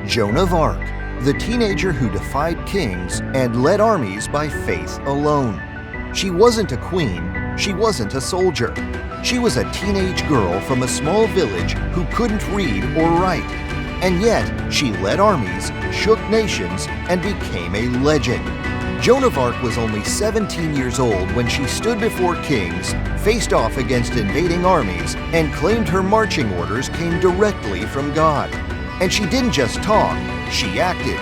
Joan of Arc, the teenager who defied kings and led armies by faith alone. She wasn't a queen, she wasn't a soldier. She was a teenage girl from a small village who couldn't read or write. And yet, she led armies, shook nations, and became a legend. Joan of Arc was only 17 years old when she stood before kings, faced off against invading armies, and claimed her marching orders came directly from God. And she didn't just talk, she acted.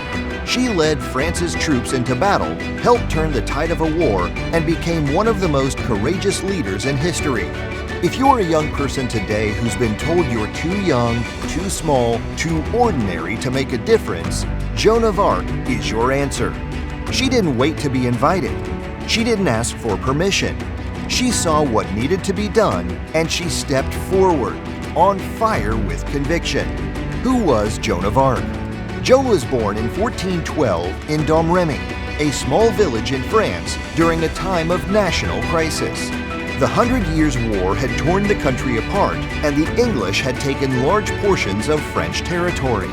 She led France's troops into battle, helped turn the tide of a war, and became one of the most courageous leaders in history. If you're a young person today who's been told you're too young, too small, too ordinary to make a difference, Joan of Arc is your answer. She didn't wait to be invited. She didn't ask for permission. She saw what needed to be done, and she stepped forward, on fire with conviction. Who was Joan of Arc? Joan was born in 1412 in Domremy, a small village in France during a time of national crisis. The 100 Years' War had torn the country apart, and the English had taken large portions of French territory.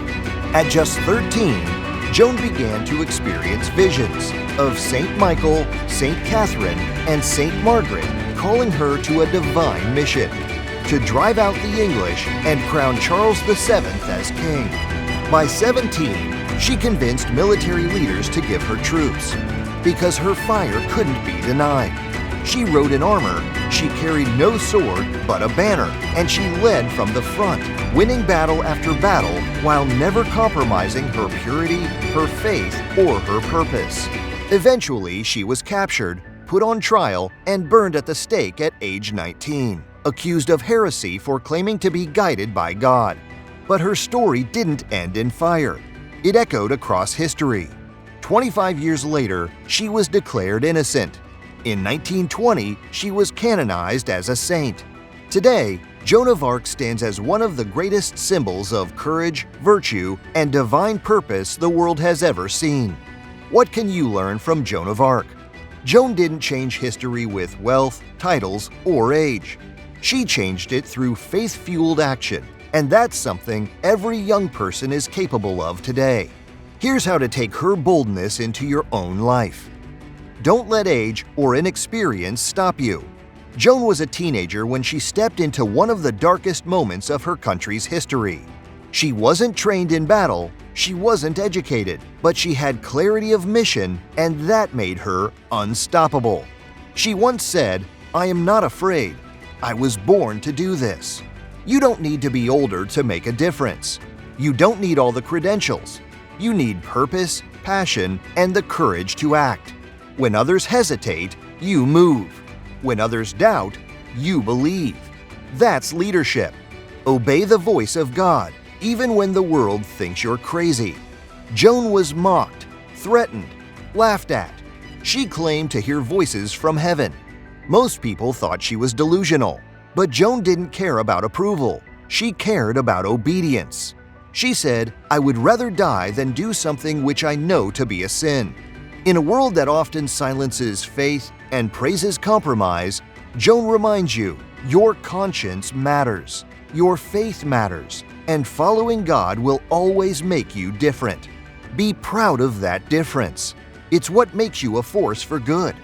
At just 13, Joan began to experience visions of Saint Michael, Saint Catherine, and Saint Margaret calling her to a divine mission, to drive out the English and crown Charles VII as king. By 17, she convinced military leaders to give her troops, because her fire couldn't be denied. She rode in armor, she carried no sword but a banner, and she led from the front, winning battle after battle while never compromising her purity, her faith, or her purpose. Eventually, she was captured, put on trial, and burned at the stake at age 19, accused of heresy for claiming to be guided by God. But her story didn't end in fire. It echoed across history. 25 years later, she was declared innocent. In 1920, she was canonized as a saint. Today, Joan of Arc stands as one of the greatest symbols of courage, virtue, and divine purpose the world has ever seen. What can you learn from Joan of Arc? Joan didn't change history with wealth, titles, or age. She changed it through faith-fueled action, and that's something every young person is capable of today. Here's how to take her boldness into your own life. Don't let age or inexperience stop you. Joan was a teenager when she stepped into one of the darkest moments of her country's history. She wasn't trained in battle, she wasn't educated, but she had clarity of mission, and that made her unstoppable. She once said, "I am not afraid. I was born to do this." You don't need to be older to make a difference. You don't need all the credentials. You need purpose, passion, and the courage to act. When others hesitate, you move. When others doubt, you believe. That's leadership. Obey the voice of God, even when the world thinks you're crazy. Joan was mocked, threatened, laughed at. She claimed to hear voices from heaven. Most people thought she was delusional, but Joan didn't care about approval. She cared about obedience. She said, "I would rather die than do something which I know to be a sin." In a world that often silences faith and praises compromise, Joan reminds you, your conscience matters, your faith matters, and following God will always make you different. Be proud of that difference. It's what makes you a force for good.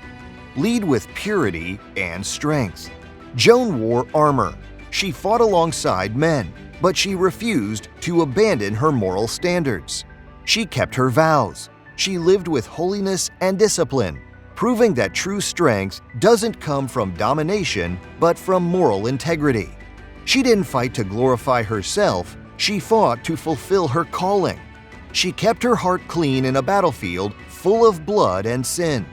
Lead with purity and strength. Joan wore armor. She fought alongside men, but she refused to abandon her moral standards. She kept her vows. She lived with holiness and discipline, proving that true strength doesn't come from domination, but from moral integrity. She didn't fight to glorify herself, she fought to fulfill her calling. She kept her heart clean in a battlefield full of blood and sin.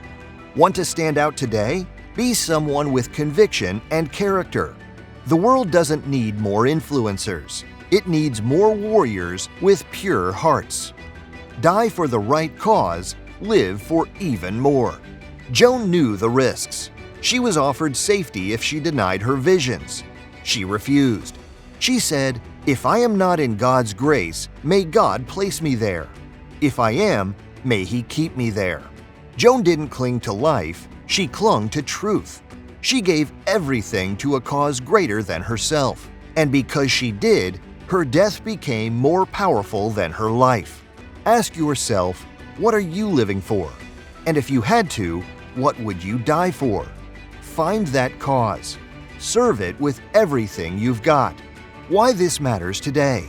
Want to stand out today? Be someone with conviction and character. The world doesn't need more influencers. It needs more warriors with pure hearts. Die for the right cause, live for even more. Joan knew the risks. She was offered safety if she denied her visions. She refused. She said, "If I am not in God's grace, may God place me there. If I am, may He keep me there." Joan didn't cling to life, she clung to truth. She gave everything to a cause greater than herself. And because she did, Her death became more powerful than her life. Ask yourself, what are you living for? And if you had to, what would you die for? Find that cause. Serve it with everything you've got. Why this matters today.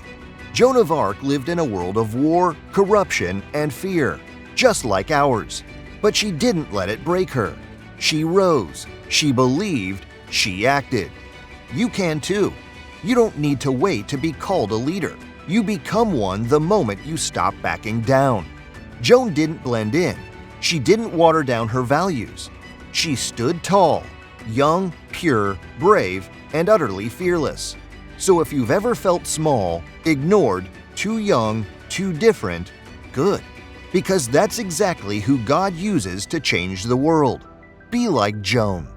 Joan of Arc lived in a world of war, corruption, and fear, just like ours. But she didn't let it break her. She rose, she believed, she acted. You can too. You don't need to wait to be called a leader. You become one the moment you stop backing down. Joan didn't blend in. She didn't water down her values. She stood tall, young, pure, brave, and utterly fearless. So if you've ever felt small, ignored, too young, too different, good. Because that's exactly who God uses to change the world. Be like Joan.